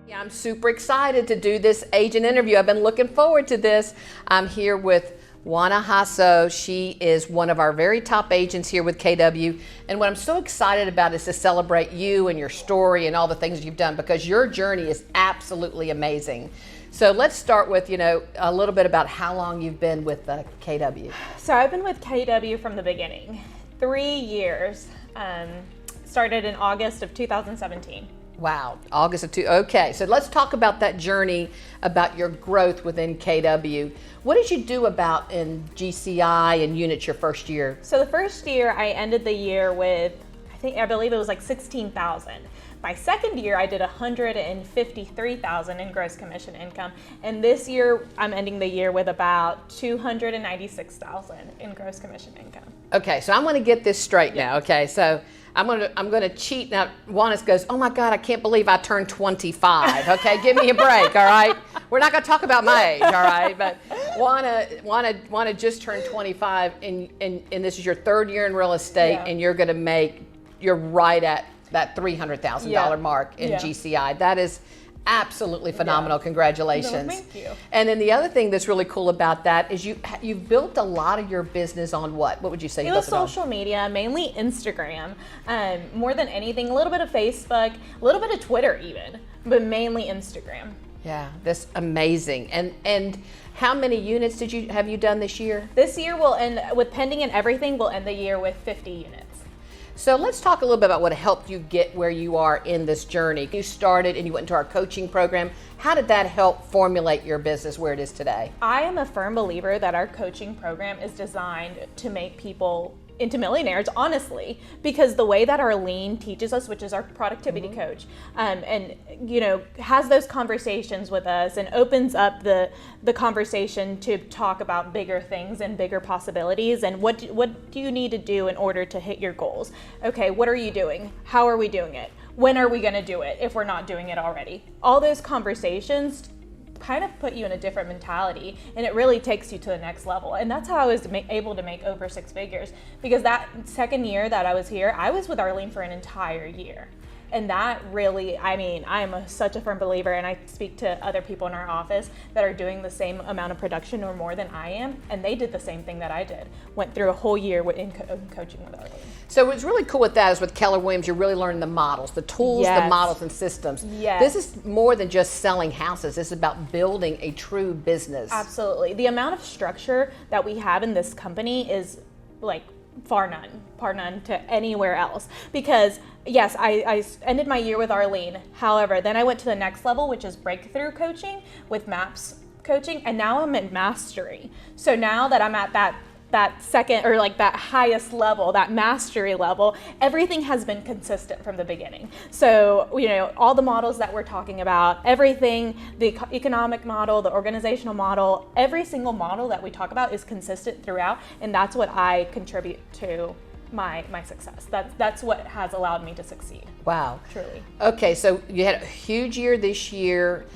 Yeah, I'm super excited to do this agent interview. I've been looking forward to this. I'm here with Juana Jasso. She is one of our very top agents here with KW. And what I'm so excited about is to celebrate you and your story and all the things you've done, because your journey is absolutely amazing. So let's start with, a little bit about how long you've been with KW. So I've been with KW from the beginning, 3 years. Started in August of 2017. Wow, okay, so let's talk about that journey, about your growth within KW. What did you do about in GCI and units your first year? So the first year I ended the year with, I believe it was like 16,000. My second year I did 153,000 in gross commission income. And this year I'm ending the year with about 296,000 in gross commission income. Okay, so I'm gonna get this straight now, okay? So I'm gonna cheat now. Juana goes, oh my God, I can't believe I turned 25. Okay, give me a break, all right? We're not gonna talk about my age, all right? But Juana just turned 25, and this is your third year in real estate, Yeah. and you're right at that $300,000 mark in GCI. That is absolutely phenomenal. Congratulations. No, thank you. And then the other thing that's really cool about that is you've built a lot of your business on what? What would you say? It was social media, mainly Instagram, more than anything. A little bit of Facebook, a little bit of Twitter even, but mainly Instagram. Yeah, that's amazing. And how many units have you done this year? This year will end with pending and everything. We'll end the year with 50 units. So let's talk a little bit about what helped you get where you are in this journey. You started and you went into our coaching program. How did that help formulate your business where it is today? I am a firm believer that our coaching program is designed to make people into millionaires, honestly, because the way that Arlene teaches us, which is our productivity coach, and has those conversations with us and opens up the conversation to talk about bigger things and bigger possibilities and what do you need to do in order to hit your goals. Okay, what are you doing? How are we doing it? When are we going to do it if we're not doing it already? All those conversations kind of put you in a different mentality, and it really takes you to the next level. And that's how I was able to make over 6 figures, because that second year that I was here, I was with Arlene for an entire year. And that really, I'm such a firm believer, and I speak to other people in our office that are doing the same amount of production or more than I am, and they did the same thing that I did. Went through a whole year in coaching with Arlene. So what's really cool with that is with Keller Williams, you're really learning the models, the tools, the models and systems. Yes. This is more than just selling houses. This is about building a true business. Absolutely. The amount of structure that we have in this company is like far none to anywhere else. Because yes, I ended my year with Arlene. However, then I went to the next level, which is breakthrough coaching with MAPS coaching, and now I'm in mastery. So now that I'm at that second, or like that highest level, that mastery level, everything has been consistent from the beginning. So, all the models that we're talking about, everything, the economic model, the organizational model, every single model that we talk about is consistent throughout, and that's what I contribute to my success. That's what has allowed me to succeed. Wow. Truly. Okay, so you had a huge year this year.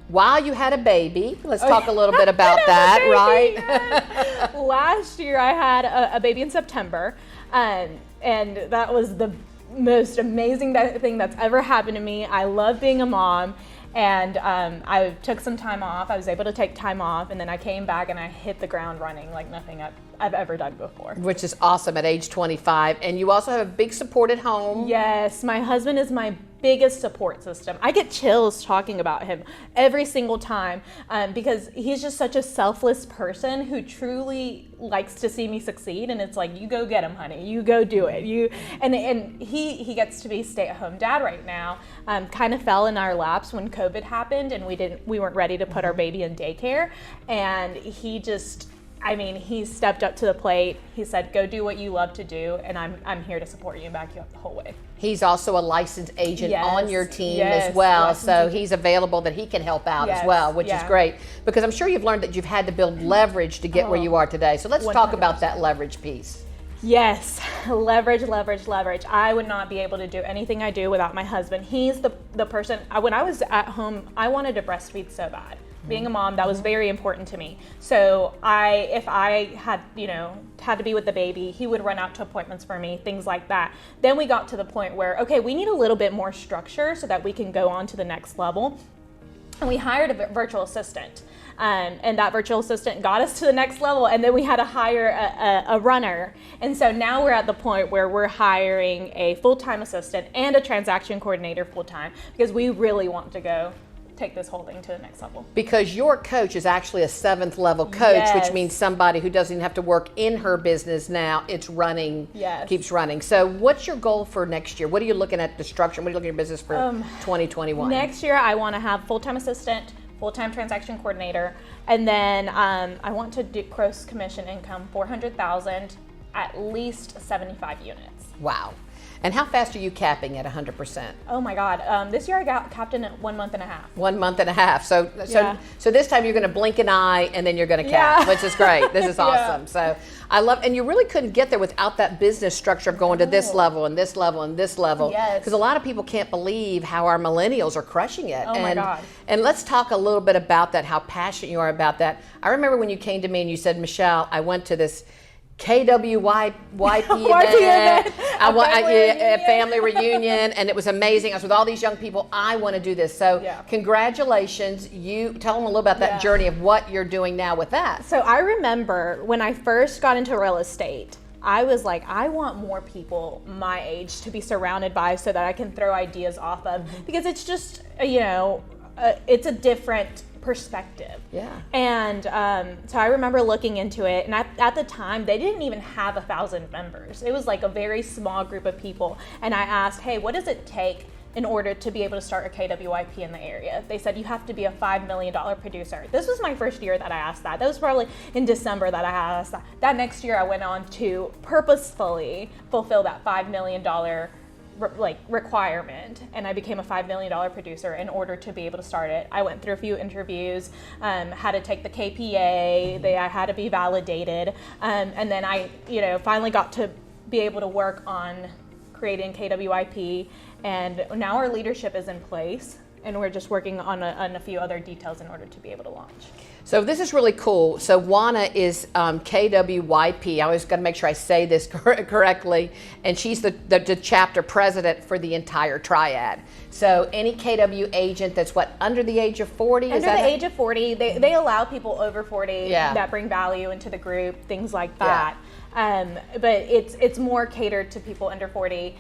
While you had a baby, let's talk a little bit about that, right? Yes. Last year I had a baby in September, and that was the most amazing thing that's ever happened to me. I love being a mom, and I took some time off. I was able to take time off, and then I came back and I hit the ground running like nothing I've ever done before. Which is awesome at age 25. And you also have a big support at home. Yes, my husband is my biggest support system. I get chills talking about him every single time, because he's just such a selfless person who truly likes to see me succeed. And it's like, you go get him, honey. You go do it. And he gets to be stay-at-home dad right now. Kind of fell in our laps when COVID happened, and we weren't ready to put our baby in daycare. And he stepped up to the plate. He said, go do what you love to do, and I'm here to support you and back you up the whole way. He's also a licensed agent on your team as well, so he's available that he can help out as well, which is great, because I'm sure you've learned that you've had to build leverage to get where you are today. So let's talk about that leverage piece. Yes, leverage. I would not be able to do anything I do without my husband. He's the person, when I was at home, I wanted to breastfeed so bad. Being a mom, that was very important to me. So if I had, had to be with the baby, he would run out to appointments for me, things like that. Then we got to the point where, okay, we need a little bit more structure so that we can go on to the next level. And we hired a virtual assistant. And that virtual assistant got us to the next level, and then we had to hire a runner. And so now we're at the point where we're hiring a full-time assistant and a transaction coordinator full-time, because we really want to take this whole thing to the next level. Because your coach is actually a 7th level coach, Yes. which means somebody who doesn't even have to work in her business now. It's running, Yes. keeps running. So what's your goal for next year? What are you looking at the structure? What are you looking at your business for 2021? Next year, I want to have full-time assistant, full-time transaction coordinator, and then I want to do gross commission income, 400,000, at least 75 units. Wow. And how fast are you capping at 100%? Oh my God! This year I got capped in at 1 month and a half. 1 month and a half. So Yeah. this time you're going to blink an eye and then you're going to cap, Yeah. which is great. This is Yeah. awesome. So I love, and you really couldn't get there without that business structure of going to this level and this level and this level. Yes. Because a lot of people can't believe how our millennials are crushing it. Oh my God. And let's talk a little bit about that, how passionate you are about that. I remember when you came to me and you said, Michelle, I went to this KWYP event. A family reunion, and it was amazing. I was with all these young people. I want to do this. So congratulations. You tell them a little about that journey of what you're doing now with that. So I remember when I first got into real estate, I was like, I want more people my age to be surrounded by so that I can throw ideas off of, because it's just, it's a different perspective. Yeah. And so I remember looking into it, and at the time they didn't even have 1,000 members. It was like a very small group of people, and I asked, hey, what does it take in order to be able to start a KWYP in the area? They said you have to be a $5 million producer. This was my first year that I asked that. That was probably in December that I asked that. That next year I went on to purposefully fulfill that $5 million requirement, and I became a $5 million producer in order to be able to start it. I went through a few interviews, had to take the KPA, I had to be validated, and then I finally got to be able to work on creating KWYP, and now our leadership is in place, and we're just working on a few other details in order to be able to launch. So this is really cool. So Juana is KWYP. I always got to make sure I say this correctly. And she's the chapter president for the entire Triad. So any KW agent that's under the age of 40? Under the age of 40, they allow people over 40 Yeah. that bring value into the group, things like that. But it's more catered to people under 40.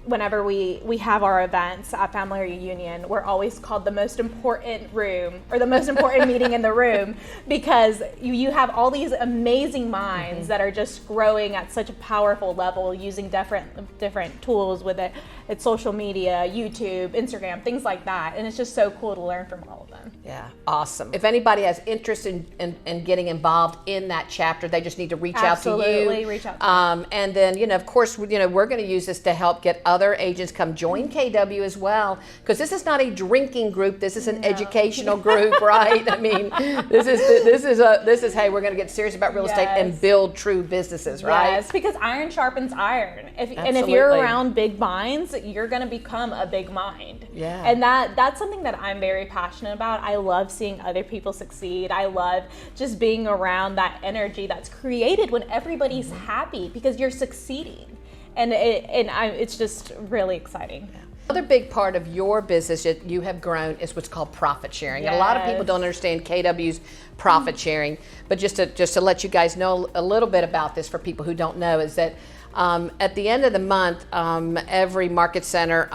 Whenever we have our events at Family Reunion, we're always called the most important room, or the most important meeting in the room, because you have all these amazing minds that are just growing at such a powerful level, using different tools with it. It's social media, YouTube, Instagram, things like that, and it's just so cool to learn from all of them. Yeah, awesome. If anybody has interest in getting involved in that chapter, they just need to reach out to you. Absolutely, reach out to me. And then, of course, we're going to use this to help get other agents come join KW as well, because this is not a drinking group. This is an educational group, right? I mean, this is hey, we're going to get serious about real estate and build true businesses, right? Yes, because iron sharpens iron. And if you're around big minds, you're going to become a big mind. Yeah. And that's something that I'm very passionate about. I love seeing other people succeed. I love just being around that energy that's created when everybody's happy because you're succeeding. And it's just really exciting. Another big part of your business that you have grown is what's called profit sharing. Yes. And a lot of people don't understand KW's profit sharing, but just to let you guys know a little bit about this for people who don't know, is that at the end of the month, every market center,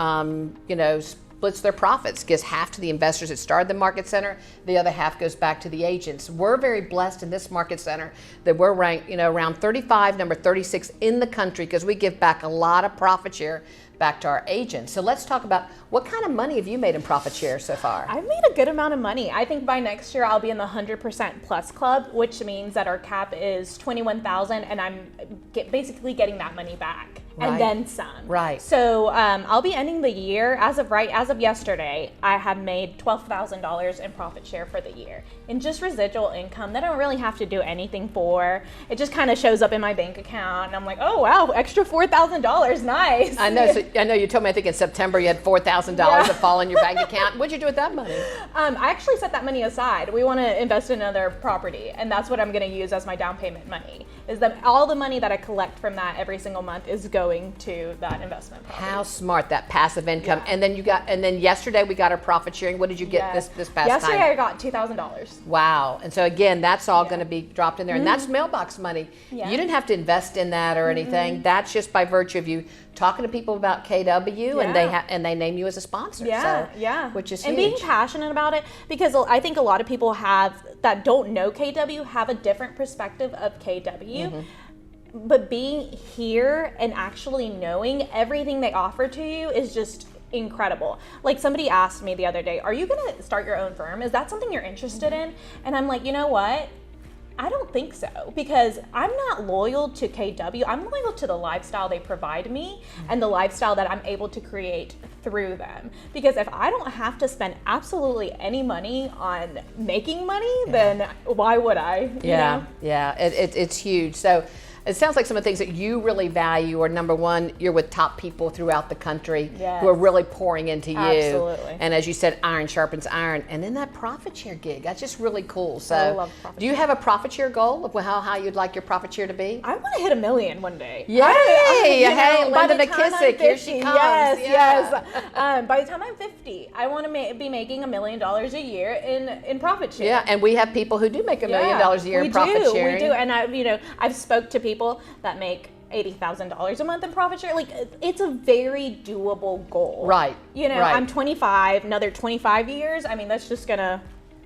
splits their profits, gives half to the investors that started the market center, the other half goes back to the agents. We're very blessed in this market center that we're ranked, around 35, number 36 in the country, because we give back a lot of profit share back to our agents. So let's talk about what kind of money have you made in profit share so far? I've made a good amount of money. I think by next year I'll be in the 100% plus club, which means that our cap is $21,000, and I'm basically getting that money back and then some. Right. So I'll be ending the year as of yesterday. I have made $12,000 in profit share for the year in just residual income that I don't really have to do anything for. It just kind of shows up in my bank account, and I'm like, oh wow, extra $4,000, nice. I know. So I know you told me. I think in September you had $4,000 that fall in your bank account. What'd you do with that money? I actually set that money aside. We want to invest in another property, and that's what I'm going to use as my down payment money. Is that all the money that I collect from that every single month is going to that investment property. How smart, that passive income. And then yesterday we got our profit sharing. What did you get this past time? Yesterday I got $2,000. Wow. And so again, that's all going to be dropped in there. And that's mailbox money. Yeah. You didn't have to invest in that or anything. That's just by virtue of you talking to people about KW and they name you as a sponsor. Which is huge. And being passionate about it, because I think a lot of people that don't know KW have a different perspective of KW. But being here and actually knowing everything they offer to you is just incredible. Like, somebody asked me the other day, are you going to start your own firm? Is that something you're interested in? And I'm like, you know what? I don't think so, because I'm not loyal to KW. I'm loyal to the lifestyle they provide me and the lifestyle that I'm able to create through them. Because if I don't have to spend absolutely any money on making money, then why would I? You know? It's huge. So it sounds like some of the things that you really value are, number one, you're with top people throughout the country who are really pouring into you. Absolutely. And as you said, iron sharpens iron. And then that profit share gig, that's just really cool. So I love profit do you have a profit share goal of how high you'd like your profit share to be? I want to hit $1 million one day. Yay! Hey, Linda McKissick, here she comes. Yes. By the time I'm 50, I want to be making $1 million a year in profit share. Yeah, and we have people who do make $1 million a year in profit sharing. We do, and I've spoke to people that make $80,000 a month in profit share. Like, it's a very doable goal. Right. I'm 25, another 25 years. I mean, that's just gonna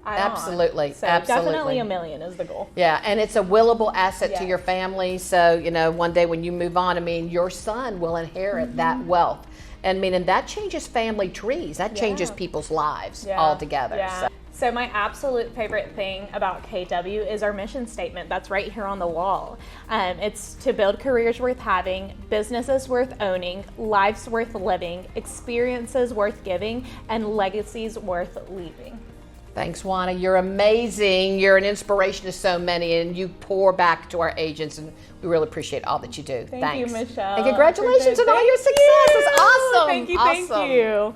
Absolutely. So definitely $1 million is the goal. Yeah, and it's a willable asset to your family. So, one day when you move on, I mean, your son will inherit that wealth. And that changes family trees. That changes people's lives altogether. Yeah. So my absolute favorite thing about KW is our mission statement that's right here on the wall. It's to build careers worth having, businesses worth owning, lives worth living, experiences worth giving, and legacies worth leaving. Thanks, Juana. You're amazing. You're an inspiration to so many, and you pour back to our agents, and we really appreciate all that you do. Thank you, Michelle. And congratulations on all your success. It's awesome. Thank you.